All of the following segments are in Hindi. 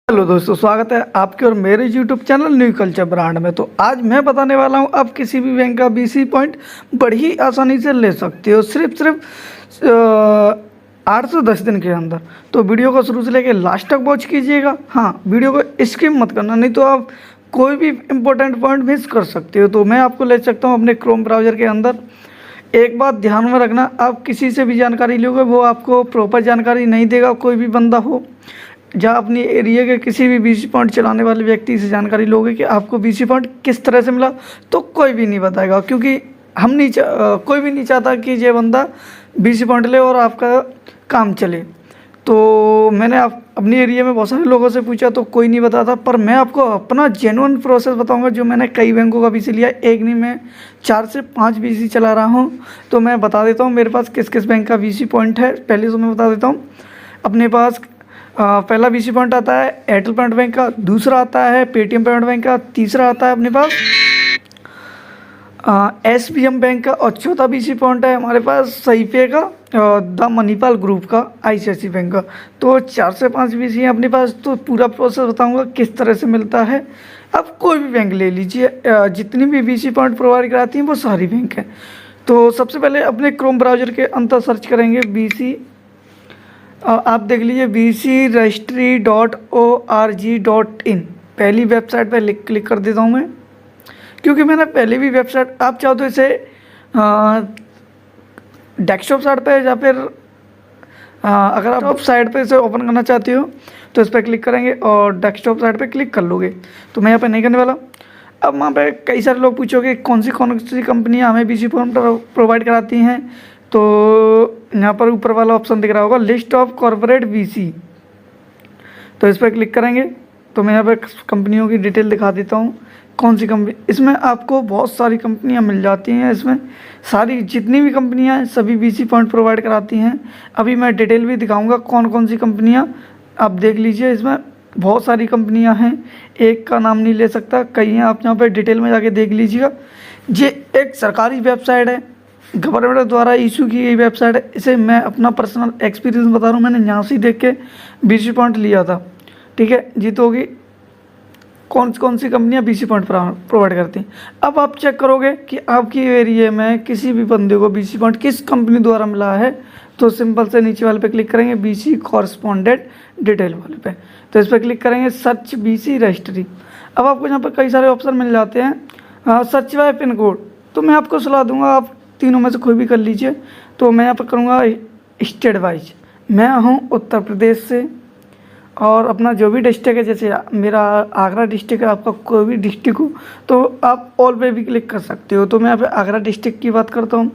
हेलो दोस्तों, स्वागत है आपके और मेरे YouTube channel new culture brand में। तो आज मैं बताने वाला हूं आप किसी भी बैंक का बीसी पॉइंट बड़ी आसानी से ले सकते हो सिर्फ 8 से 10 दिन के अंदर। तो वीडियो को शुरू से लेकर लास्ट तक वॉच कीजिएगा। हाँ, वीडियो को स्किप मत करना, नहीं तो आप कोई भी इम्पोर्टेंट पॉइंट मिस कर सकते हो। तो मैं आपको ले सकता हूँ अपने क्रोम ब्राउज़र के अंदर। एक बात ध्यान में रखना, आप किसी से भी जानकारी लोगे वो आपको प्रॉपर जानकारी नहीं देगा। कोई भी बंदा हो, जहाँ अपनी एरिया के किसी भी बीसी पॉइंट चलाने वाले व्यक्ति से जानकारी लोगे कि आपको बीसी पॉइंट किस तरह से मिला, तो कोई भी नहीं बताएगा, क्योंकि कोई भी नहीं चाहता कि ये बंदा बीसी पॉइंट ले और आपका काम चले। तो मैंने अपनी एरिया में बहुत सारे लोगों से पूछा तो कोई नहीं बताता, पर मैं आपको अपना जेन्युइन प्रोसेस बताऊंगा जो मैंने कई बैंकों का बीसी लिया। एक नहीं, मैं 4 से 5 बीसी चला रहा हूं। तो मैं बता देता हूं मेरे पास किस किस बैंक का बीसी पॉइंट है। पहले तो मैं बता देता हूं, अपने पास पहला बीसी पॉइंट आता है एयरटेल पेमेंट बैंक का, दूसरा आता है पेटीएम पेमेंट बैंक का, तीसरा आता है अपने पास एसबीएम बैंक का, और चौथा बीसी पॉइंट है हमारे पास सही पे का, द मणिपाल ग्रुप का, आईसीआईसी बैंक का। तो 4 से 5 बीसी है अपने पास। तो पूरा प्रोसेस बताऊंगा किस तरह से मिलता है। आप कोई भी बैंक ले लीजिए, जितनी भी बीसी पॉइंट प्रोवाइड कराती हैं वो सारी बैंक है। तो सबसे पहले अपने क्रोम ब्राउज़र के अंदर सर्च करेंगे बीसी। आप देख लीजिए bcregistry.org.in। पहली वेबसाइट पर क्लिक कर देता हूँ मैं, क्योंकि मैंने पहले भी वेबसाइट, आप चाहो तो इसे डेस्कटॉप साइट पे या फिर अगर आप टॉप साइट पे इसे ओपन करना चाहते हो तो इस पर क्लिक करेंगे और डेस्कटॉप साइट पे क्लिक कर लोगे। तो मैं यहाँ पे नहीं करने वाला। अब वहाँ पे कई सारे लोग पूछोगे कौन सी कंपनियाँ हमें बीसी पॉइंट प्रोवाइड कराती हैं। तो यहाँ पर ऊपर वाला ऑप्शन दिख रहा होगा लिस्ट ऑफ कॉर्पोरेट बीसी, तो इस पर क्लिक करेंगे। तो मैं यहाँ पर कंपनियों की डिटेल दिखा देता हूँ कौन सी कंपनी। इसमें आपको बहुत सारी कंपनियाँ मिल जाती हैं। इसमें सारी जितनी भी कंपनियाँ हैं सभी बीसी पॉइंट प्रोवाइड कराती हैं। अभी मैं डिटेल भी दिखाऊंगा कौन कौन सी कंपनियाँ, आप देख लीजिए। इसमें बहुत सारी कंपनियाँ हैं, एक का नाम नहीं ले सकता, कई हैं। आप यहाँ पर डिटेल में जाके देख लीजिएगा। ये एक सरकारी वेबसाइट है, गवर्नमेंट द्वारा इशू की गई वेबसाइट है। इसे मैं अपना पर्सनल एक्सपीरियंस बता रहा हूँ, मैंने यहाँ से देख के बीसी पॉइंट लिया था। ठीक है जी। तो होगी कौन सी कंपनियाँ बीसी पॉइंट प्रोवाइड करती हैं। अब आप चेक करोगे कि आपकी एरिया में किसी भी बंदे को बीसी पॉइंट किस कंपनी द्वारा मिला है। तो सिंपल से नीचे वाले पे क्लिक करेंगे, बीसी कॉरस्पॉन्डेंट डिटेल वाले पे। तो इस पर क्लिक करेंगे, सर्च बीसी रजिस्ट्री। अब आपको यहाँ पर कई सारे ऑप्शन मिल जाते हैं। सर्च बाय पिन कोड, तो मैं आपको सलाह दूंगा आप तीनों में से कोई भी कर लीजिए। तो मैं यहाँ पर करूँगा स्टेट वाइज। मैं हूँ उत्तर प्रदेश से, और अपना जो भी डिस्ट्रिक्ट है, जैसे मेरा आगरा डिस्ट्रिक्ट है, आपका कोई भी डिस्ट्रिक्ट हो तो आप ऑल पे भी क्लिक कर सकते हो। तो मैं यहाँ पे आगरा डिस्ट्रिक्ट की बात करता हूँ।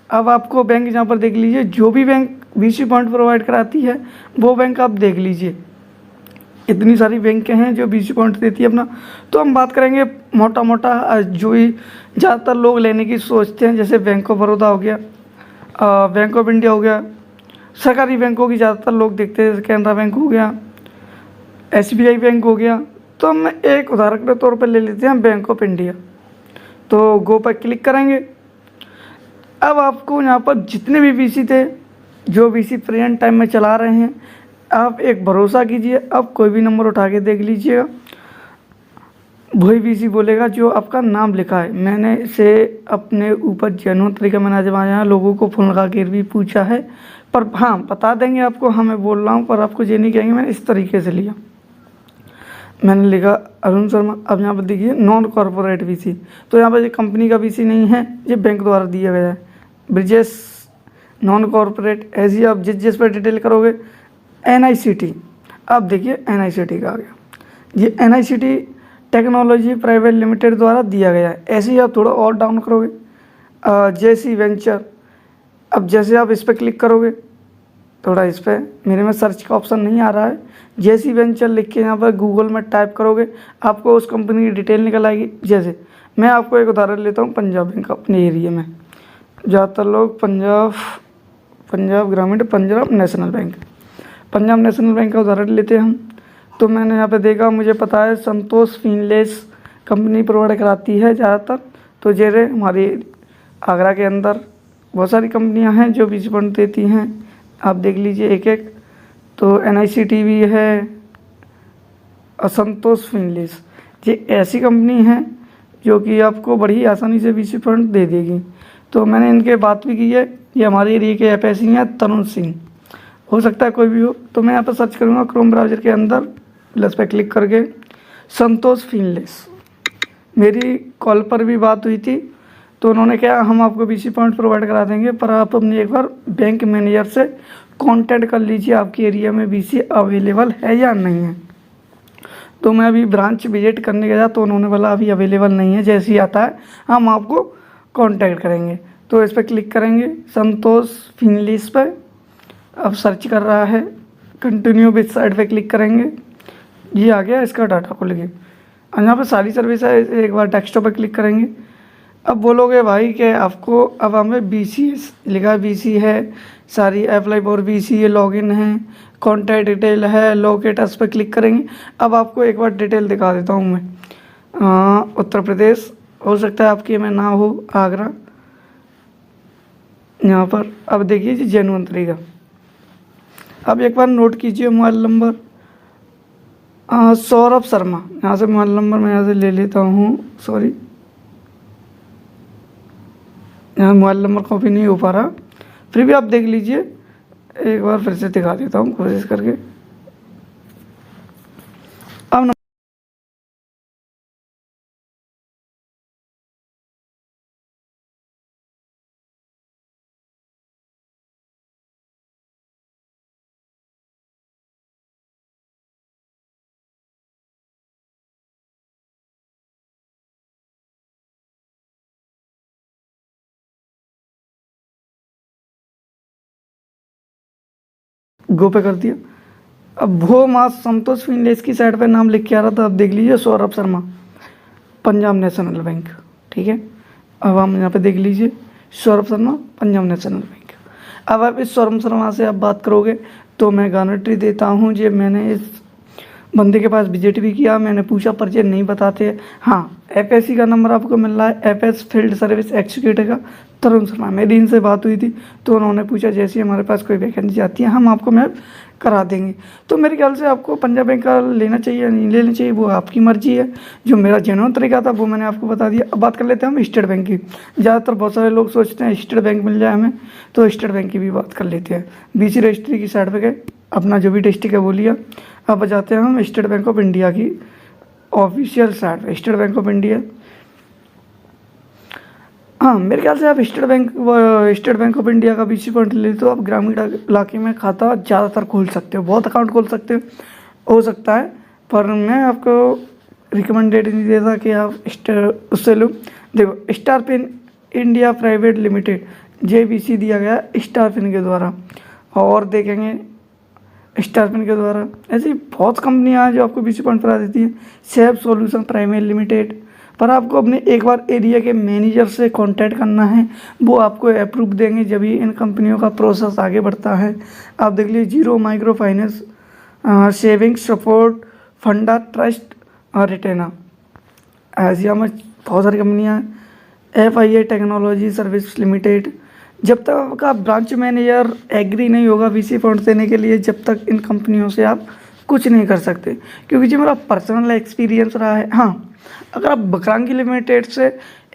अब आपको बैंक यहाँ पर देख लीजिए, जो भी बैंक बीसी पॉइंट प्रोवाइड कराती है वो बैंक आप देख लीजिए। इतनी सारी बैंक हैं जो बीसी पॉइंट देती है अपना। तो हम बात करेंगे मोटा मोटा जो ही ज़्यादातर लोग लेने की सोचते हैं, जैसे बैंक ऑफ बड़ौदा हो गया, बैंक ऑफ इंडिया हो गया। सरकारी बैंकों की ज़्यादातर लोग देखते हैं, कैनरा बैंक हो गया, एसबीआई बैंक हो गया। तो हम एक उदाहरण के तौर पर ले लेते हैं बैंक ऑफ इंडिया। तो गो पर क्लिक करेंगे। अब आपको यहाँ पर जितने भी बीसी थे, जो बीसी प्रेजेंट टाइम में चला रहे हैं, आप एक भरोसा कीजिए, आप कोई भी नंबर उठा के देख लीजिएगा, वही बीसी बोलेगा जो आपका नाम लिखा है। मैंने इसे अपने ऊपर जेन्युइन तरीका मैंने आजमाया, लोगों को फ़ोन लगा के भी पूछा है, पर हाँ बता देंगे आपको। हाँ मैं बोल रहा हूँ, पर आपको ये नहीं कहेंगे मैंने इस तरीके से लिया। मैंने लिखा अरुण शर्मा। अब यहाँ पर देखिए नॉन कॉर्पोरेट बीसी, तो यहाँ पर ये कंपनी का बीसी नहीं है, ये बैंक द्वारा दिया गया है। Brijesh non corporate. ऐसे ही आप जिस पर डिटेल करोगे NICT, अब देखिए NICT का आ गया। ये NICT टेक्नोलॉजी प्राइवेट लिमिटेड द्वारा दिया गया है। ऐसे ही आप थोड़ा और डाउन करोगे, JC वेंचर। अब जैसे आप इस पर क्लिक करोगे, थोड़ा इस पर मेरे में सर्च का ऑप्शन नहीं आ रहा है, JC वेंचर लिख के यहाँ पर गूगल में टाइप करोगे, आपको उस कंपनी की डिटेल निकल आएगी। जैसे मैं आपको एक उदाहरण लेता हूँ, पंजाब बैंक अपने एरिया में ज़्यादातर लोग पंजाब ग्रामीण, पंजाब नेशनल बैंक का उदाहरण लेते हैं हम। तो मैंने यहाँ पे देखा, मुझे पता है संतोष फिनलेस कंपनी प्रोवाइड कराती है ज़्यादातर। तो जैसे हमारी आगरा के अंदर बहुत सारी कंपनियां हैं जो बीसी पॉइंट देती हैं, आप देख लीजिए एक एक। तो NICT भी है, असंतोष फिनलिस, ये ऐसी कंपनी है जो कि आपको बड़ी आसानी से बीसी फंड दे देगी। तो मैंने इनके बात भी की है। ये हमारे एरिया के एफएसी हैं तरुण सिंह, हो सकता है कोई भी हो। तो मैं यहाँ पर सर्च करूँगा क्रोम ब्राउज़र के अंदर, प्लस पे क्लिक करके संतोष फिनलिस। मेरी कॉल पर भी बात हुई थी, तो उन्होंने कहा हम आपको बीसी पॉइंट प्रोवाइड करा देंगे, पर आप अपने एक बार बैंक मैनेजर से कांटेक्ट कर लीजिए आपके एरिया में बीसी अवेलेबल है या नहीं है। तो मैं अभी ब्रांच विजिट करने गया तो उन्होंने बोला अभी अवेलेबल नहीं है, जैसे ही आता है हम आपको कांटेक्ट करेंगे। तो इस पर क्लिक करेंगे संतोष फिनलिस पर, अब सर्च कर रहा है, कंटिन्यू विथ साइड पे क्लिक करेंगे, ये आ गया इसका डाटा खुल गया। और यहाँ पर सारी सर्विस है, एक बार डेस्कटॉप पर क्लिक करेंगे। अब बोलोगे भाई कि आपको अब हमें BC लिखा है, BC है, सारी अप्लाई फॉर BC है, लॉगिन है, कॉन्टैक्ट डिटेल है, लोकेटस पर क्लिक करेंगे। अब आपको एक बार डिटेल दिखा देता हूँ मैं। उत्तर प्रदेश हो सकता है आपकी में ना हो, आगरा यहाँ पर। अब देखिए जी जैनवंतरी का, अब एक बार नोट कीजिए मोबाइल नंबर सौरभ शर्मा। यहाँ से मोबाइल नंबर मैं यहाँ से ले लेता हूँ, सॉरी यहाँ मोबाइल नंबर कॉपी नहीं हो पा रहा, फिर भी आप देख लीजिए, एक बार फिर से दिखा देता हूँ कोशिश करके। अब गो पे कर दिया। अब वो मास संतोष फिनलिस की साइड पे नाम लिख के आ रहा था, अब देख लीजिए सौरभ शर्मा, पंजाब नेशनल बैंक, ठीक है। अब हम यहाँ पे देख लीजिए सौरभ शर्मा, पंजाब नेशनल बैंक। अब आप इस सौरभ शर्मा से आप बात करोगे तो मैं गारंटी देता हूँ, जी मैंने इस बंदे के पास विजिट भी किया, मैंने पूछा पर ये नहीं बताते। हाँ, एफएससी का नंबर आपको मिल रहा है, एफएस फील्ड सर्विस एक्जीक्यूटिव का तरुण शर्मा। मेरी इनसे बात हुई थी तो उन्होंने पूछा जैसे हमारे पास कोई वैकेंसी आती है हम आपको मैप करा देंगे। तो मेरे ख्याल से आपको पंजाब बैंक का लेना चाहिए या नहीं लेना चाहिए वो आपकी मर्जी है। जो मेरा जेन्युइन तरीका था वो मैंने आपको बता दिया। अब बात कर लेते हैं हम स्टेट बैंक की। ज़्यादातर बहुत सारे लोग सोचते हैं स्टेट बैंक मिल जाए हमें, तो स्टेट बैंक की भी बात कर लेते हैं। BC रजिस्ट्री की साइड पर गए, अपना जो भी डिस्ट्रिक्ट है वो लिया। अब जाते हैं हम स्टेट बैंक ऑफ इंडिया की ऑफिशियल साइट पे, स्टेट बैंक ऑफ इंडिया। हाँ, मेरे ख्याल से आप स्टेट बैंक ऑफ इंडिया का BC पॉइंट ले तो आप ग्रामीण इलाके में खाता ज़्यादातर खोल सकते हो, बहुत अकाउंट खोल सकते हो सकता है, पर मैं आपको रिकमेंडेड नहीं देता कि आप उससे लो। देखो star pin India private limited JBC दिया गया स्टार पिन के द्वारा, और देखेंगे स्टार पिन के द्वारा ऐसी बहुत कंपनियां हैं जो आपको BC पॉइंट करा देती है। सेफ सॉल्यूशन प्राइवेट लिमिटेड, पर आपको अपने एक बार एरिया के मैनेजर से कांटेक्ट करना है, वो आपको अप्रूव देंगे जब भी इन कंपनियों का प्रोसेस आगे बढ़ता है। आप देख लीजिए zero micro finance, savings support, फंडा ट्रस्ट और रिटेना, ऐसी हमें बहुत सारी कंपनियाँ हैं। FIA technology service limited. जब तक आपका ब्रांच मैनेजर एग्री नहीं होगा BC पॉइंट देने के लिए, जब तक इन कंपनियों से आप कुछ नहीं कर सकते, क्योंकि जो मेरा पर्सनल एक्सपीरियंस रहा है। हाँ, अगर आप बकरांगी लिमिटेड से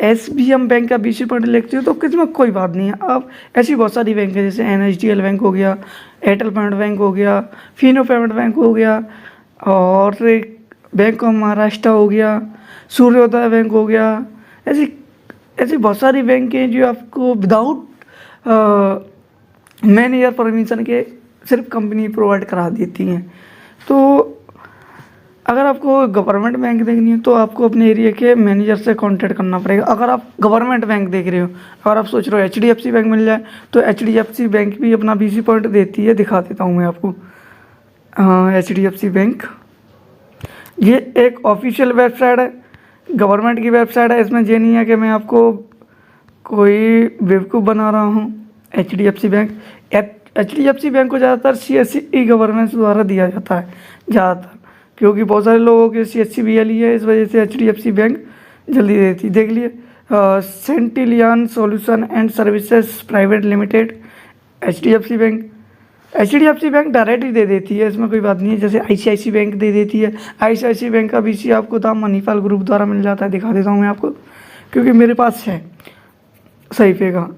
SBM बैंक का BC पॉइंट लेते हो तो किसमें कोई बात नहीं है। आप ऐसी बहुत सारी बैंक है जैसे NSDL बैंक हो गया, एयरटेल पेमेंट बैंक हो गया, फिनो पेमेंट बैंक हो गया, और बैंक ऑफ महाराष्ट्र हो गया, सूर्योदय बैंक हो गया। ऐसी बहुत सारी बैंक हैं जो आपको विदाउट मैनेजर परमिशन के सिर्फ कंपनी प्रोवाइड करा देती हैं। तो अगर आपको गवर्नमेंट बैंक देखनी है तो आपको अपने एरिया के मैनेजर से कांटेक्ट करना पड़ेगा। अगर आप गवर्नमेंट बैंक देख रहे हो, अगर आप सोच रहे हो HDFC बैंक मिल जाए, तो HDFC बैंक भी अपना BC पॉइंट देती है, दिखा देता हूँ मैं आपको। हाँ, HDFC बैंक ये एक ऑफिशियल वेबसाइट है, गवर्नमेंट की वेबसाइट है। इसमें ये नहीं है कि मैं आपको कोई बेवकूफ़ बना रहा हूँ। HDFC बैंक को ज़्यादातर CSE गवर्नेंस द्वारा दिया जाता है ज़्यादातर, क्योंकि बहुत सारे लोगों के CSC BL है, इस वजह से HDFC बैंक जल्दी देती। देख लिए Centillion solution and services private limited, HDFC bank. HDFC bank direct ही दे देती है, इसमें कोई बात नहीं है। जैसे ICICI बैंक दे देती है। ICICI बैंक का BC आपको दाम मणिपाल ग्रुप द्वारा मिल जाता है। दिखा देता हूँ मैं आपको, क्योंकि मेरे पास है सही पे का।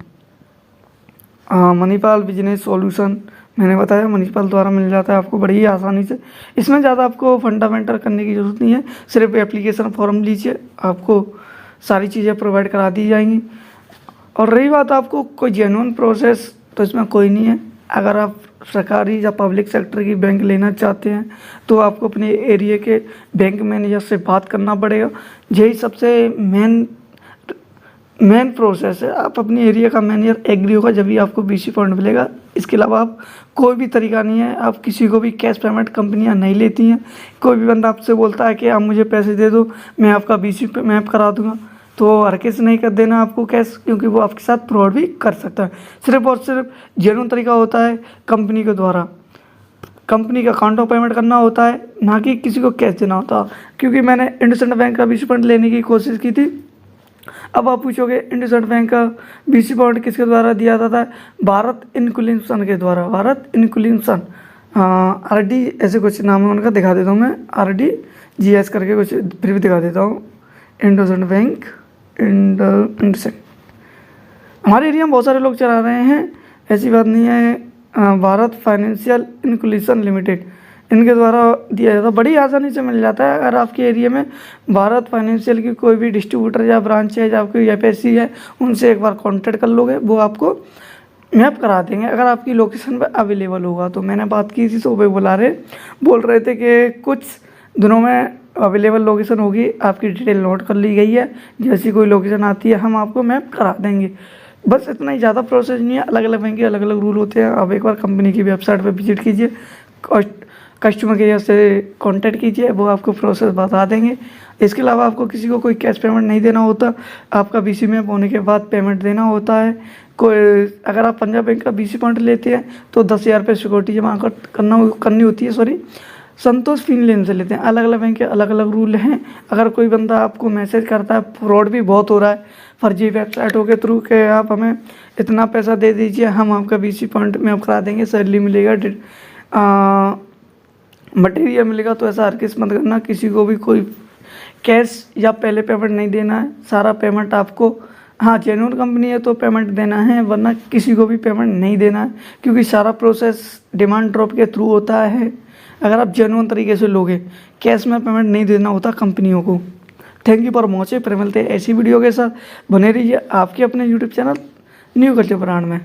मणिपाल बिजनेस सॉल्यूशन मैंने बताया, मणिपाल द्वारा मिल जाता है आपको बड़ी ही आसानी से। इसमें ज़्यादा आपको फंडामेंटल करने की ज़रूरत नहीं है, सिर्फ एप्लीकेशन फॉर्म लीजिए, आपको सारी चीज़ें प्रोवाइड करा दी जाएंगी। और रही बात आपको कोई जेन्युइन प्रोसेस, तो इसमें कोई नहीं है। अगर आप सरकारी या पब्लिक सेक्टर की बैंक लेना चाहते हैं तो आपको अपने एरिया के बैंक मैनेजर से बात करना पड़ेगा। यही सबसे मेन प्रोसेस है। आप अपनी एरिया का मैनेजर एग्री होगा जब भी आपको BC फंड मिलेगा। इसके अलावा आप कोई भी तरीका नहीं है, आप किसी को भी कैश पेमेंट कंपनियां नहीं लेती हैं। कोई भी बंदा आपसे बोलता है कि आप मुझे पैसे दे दो, मैं आपका BC पे मैप करा दूंगा, तो हर किसी नहीं कर देना आपको कैश, क्योंकि वो आपके साथ फ्रॉड भी कर सकता है। सिर्फ और सिर्फ जेन्युइन तरीका होता है कंपनी के द्वारा, कंपनी का अकाउंट में पेमेंट करना होता है, ना कि किसी को कैश देना होता। क्योंकि मैंने इंडसइंड बैंक का BC फंड लेने की कोशिश की थी। अब आप पूछोगे इंडसइंड बैंक का BC फंड किसके द्वारा दिया जाता है? भारत इनक्लूसन के द्वारा। भारत इनक्लूसन RD ऐसे कुछ नाम है उनका, दिखा देता हूँ मैं। RDGS करके कुछ फिर भी दिखा देता हूँ। इंडसइंड बैंक, इंडसइंड हमारे एरिया में बहुत सारे लोग चला रहे हैं, ऐसी बात नहीं है। भारत फाइनेंशियल इनक्लूसन लिमिटेड, इनके द्वारा दिया जाता है, बड़ी आसानी से मिल जाता है। अगर आपके एरिया में भारत फाइनेंशियल की कोई भी डिस्ट्रीब्यूटर या ब्रांच है या आपकी FSC है, उनसे एक बार कांटेक्ट कर लोगे, वो आपको मैप करा देंगे अगर आपकी लोकेशन पर अवेलेबल होगा। तो मैंने बात की थी तो वे बोल रहे थे कि कुछ दिनों में अवेलेबल लोकेशन होगी, आपकी डिटेल नोट कर ली गई है, जैसी कोई लोकेशन आती है हम आपको मैप करा देंगे। बस इतना ही, ज़्यादा प्रोसेस नहीं है। अलग अलग बैंक के अलग अलग रूल होते हैं। आप एक बार कंपनी की वेबसाइट पर विजिट कीजिए, कस्टमर केयर से कांटेक्ट कीजिए, वो आपको प्रोसेस बता देंगे। इसके अलावा आपको किसी को कोई कैश पेमेंट नहीं देना होता, आपका BC मैप होने के बाद पेमेंट देना होता है। कोई अगर आप पंजाब बैंक का BC फंड लेते हैं तो 10,000 रुपये सिक्योरिटी जमा करनी होती है, संतोष फिनलैंड से लेते हैं। अलग अलग बैंक के अलग अलग रूल हैं। अगर कोई बंदा आपको मैसेज करता है, फ्रॉड भी बहुत हो रहा है फर्जी वेबसाइटों के थ्रू, के आप हमें इतना पैसा दे दीजिए, हम आपका BC फंड में आप करा देंगे, सैलरी मिलेगा, मटेरियल मिलेगा, तो ऐसा हर किस मत करना। किसी को भी कोई कैश या पहले पेमेंट नहीं देना है, सारा पेमेंट आपको, हाँ जेन्युइन कंपनी है तो पेमेंट देना है, वरना किसी को भी पेमेंट नहीं देना है, क्योंकि सारा प्रोसेस डिमांड ड्रॉप के थ्रू होता है। अगर आप जेन्युइन तरीके से लोगे, कैश में पेमेंट नहीं देना होता कंपनियों को। Thank you for watching. फिर मिलते हैं ऐसी वीडियो के साथ, बने रहिए आपके अपने YouTube channel new culture brand में।